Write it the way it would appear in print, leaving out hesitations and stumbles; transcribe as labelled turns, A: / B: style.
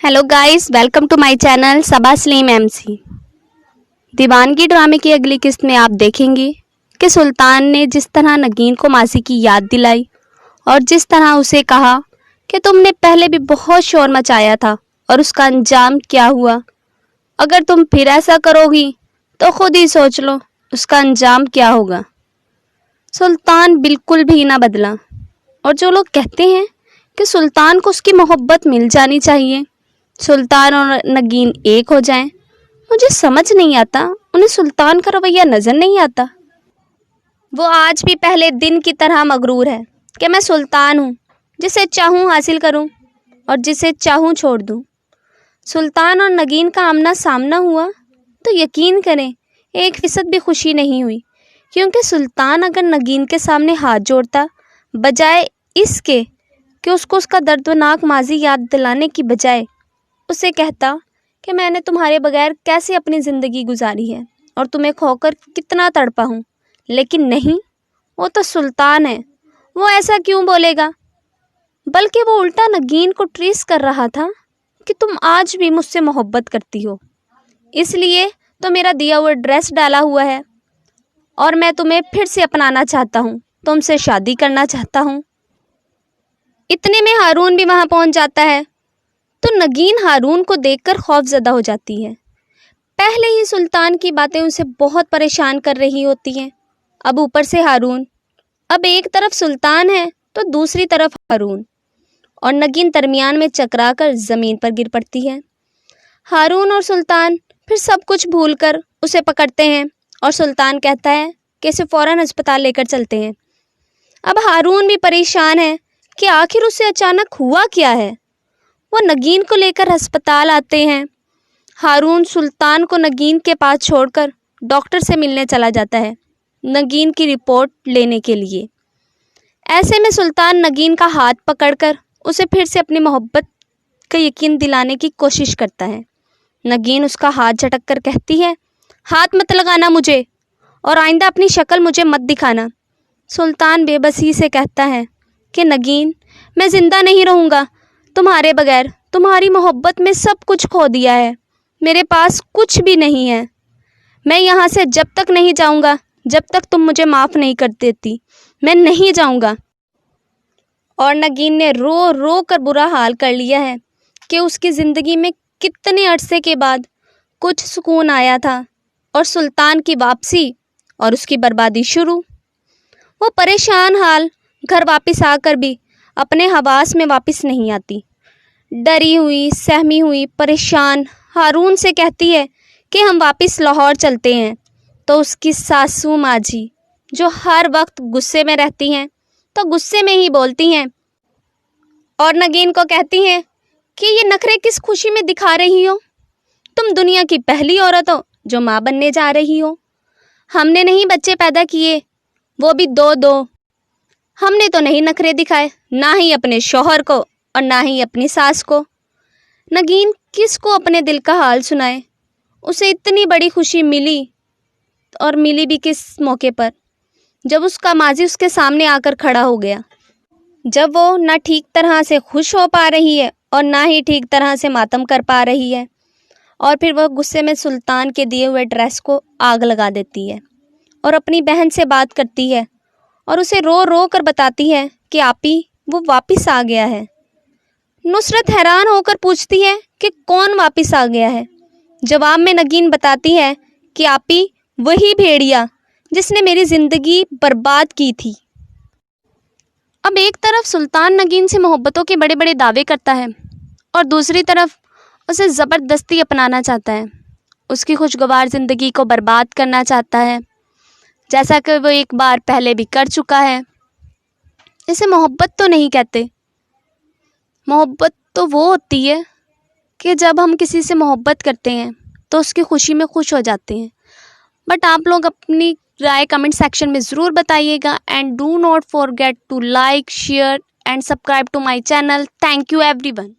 A: Hello guys, welcome to my channel Saba Saleem MC. दीवानगी ड्रामे की अगली किस्त में आप देखेंगे कि सुल्तान ने जिस तरह नगीन को मासी की याद दिलाई और जिस तरह उसे कहा कि तुमने पहले भी बहुत शोर मचाया था और उसका अंजाम क्या हुआ। अगर तुम फिर ऐसा करोगी तो खुद ही सोच लो उसका अंजाम क्या होगा। सुल्तान बिल्कुल भी ना बदला। और जो लोग कहते हैं कि सुल्तान को उसकी मोहब्बत मिल जानी चाहिए, सुल्तान और नगीन एक हो जाएं, मुझे समझ नहीं आता, उन्हें सुल्तान का रवैया नज़र नहीं आता। वो आज भी पहले दिन की तरह मगरूर है कि मैं सुल्तान हूँ, जिसे चाहूँ हासिल करूँ और जिसे चाहूँ छोड़ दूँ। सुल्तान और नगीन का आमना सामना हुआ तो यकीन करें 1% भी खुशी नहीं हुई, क्योंकि सुल्तान अगर नगीन के सामने हाथ जोड़ता, बजाय इसके कि उसको उसका दर्दनाक माजी याद दिलाने की बजाय उसे कहता कि मैंने तुम्हारे बगैर कैसे अपनी ज़िंदगी गुजारी है और तुम्हें खोकर कितना तड़पा हूँ, लेकिन नहीं, वो तो सुल्तान है, वो ऐसा क्यों बोलेगा। बल्कि वो उल्टा नगीन को ट्रीस कर रहा था कि तुम आज भी मुझसे मोहब्बत करती हो, इसलिए तो मेरा दिया हुआ ड्रेस डाला हुआ है और मैं तुम्हें फिर से अपनाना चाहता हूँ, तुमसे शादी करना चाहता हूँ। इतने में हारून भी वहाँ पहुँच जाता है तो नगीन हारून को देखकर खौफजदा हो जाती है। पहले ही सुल्तान की बातें उसे बहुत परेशान कर रही होती हैं, अब ऊपर से हारून। अब एक तरफ सुल्तान है तो दूसरी तरफ हारून, और नगीन दरमियान में चकरा कर ज़मीन पर गिर पड़ती है। हारून और सुल्तान फिर सब कुछ भूलकर उसे पकड़ते हैं और सुल्तान कहता है कि इसे फ़ौरन अस्पताल लेकर चलते हैं। अब हारून भी परेशान है कि आखिर उसे अचानक हुआ क्या है। वो नगीन को लेकर अस्पताल आते हैं। हारून सुल्तान को नगीन के पास छोड़कर डॉक्टर से मिलने चला जाता है, नगीन की रिपोर्ट लेने के लिए। ऐसे में सुल्तान नगीन का हाथ पकड़कर उसे फिर से अपनी मोहब्बत का यकीन दिलाने की कोशिश करता है। नगीन उसका हाथ झटक कर कहती है, हाथ मत लगाना मुझे और आइंदा अपनी शक्ल मुझे मत दिखाना। सुल्तान बेबसी से कहता है कि नगीन, मैं ज़िंदा नहीं रहूँगा तुम्हारे बगैर, तुम्हारी मोहब्बत में सब कुछ खो दिया है, मेरे पास कुछ भी नहीं है। मैं यहाँ से जब तक नहीं जाऊँगा, जब तक तुम मुझे माफ़ नहीं कर देती, मैं नहीं जाऊँगा। और नगीन ने रो रो कर बुरा हाल कर लिया है कि उसकी ज़िंदगी में कितने अरसे के बाद कुछ सुकून आया था और सुल्तान की वापसी और उसकी बर्बादी शुरू। वो परेशान हाल घर वापस आकर भी अपने हवास में वापस नहीं आती। डरी हुई, सहमी हुई, परेशान हारून से कहती है कि हम वापस लाहौर चलते हैं। तो उसकी सासू माँ जी, जो हर वक्त गुस्से में रहती हैं, तो गुस्से में ही बोलती हैं और नगीन को कहती हैं कि ये नखरे किस खुशी में दिखा रही हो। तुम दुनिया की पहली औरत हो जो माँ बनने जा रही हो। हमने नहीं बच्चे पैदा किए, वो भी 2-2। हमने तो नहीं नखरे दिखाए, ना ही अपने शौहर को और ना ही अपनी सास को। नगीन किसको अपने दिल का हाल सुनाए। उसे इतनी बड़ी खुशी मिली और मिली भी किस मौके पर, जब उसका माजी उसके सामने आकर खड़ा हो गया, जब वो ना ठीक तरह से खुश हो पा रही है और ना ही ठीक तरह से मातम कर पा रही है। और फिर वह गुस्से में सुल्तान के दिए हुए ड्रेस को आग लगा देती है और अपनी बहन से बात करती है और उसे रो रो कर बताती है कि आपी वो वापस आ गया है। नुसरत हैरान होकर पूछती है कि कौन वापस आ गया है। जवाब में नगीन बताती है कि आपी वही भेड़िया जिसने मेरी ज़िंदगी बर्बाद की थी। अब एक तरफ सुल्तान नगीन से मोहब्बतों के बड़े बड़े दावे करता है और दूसरी तरफ उसे ज़बरदस्ती अपनाना चाहता है, उसकी खुशगवार ज़िंदगी को बर्बाद करना चाहता है, जैसा कि वो एक बार पहले भी कर चुका है। इसे मोहब्बत तो नहीं कहते। मोहब्बत तो वो होती है कि जब हम किसी से मोहब्बत करते हैं तो उसकी खुशी में खुश हो जाते हैं। बट आप लोग अपनी राय कमेंट सेक्शन में ज़रूर बताइएगा and do not forget to like, share and subscribe to my channel. Thank you everyone.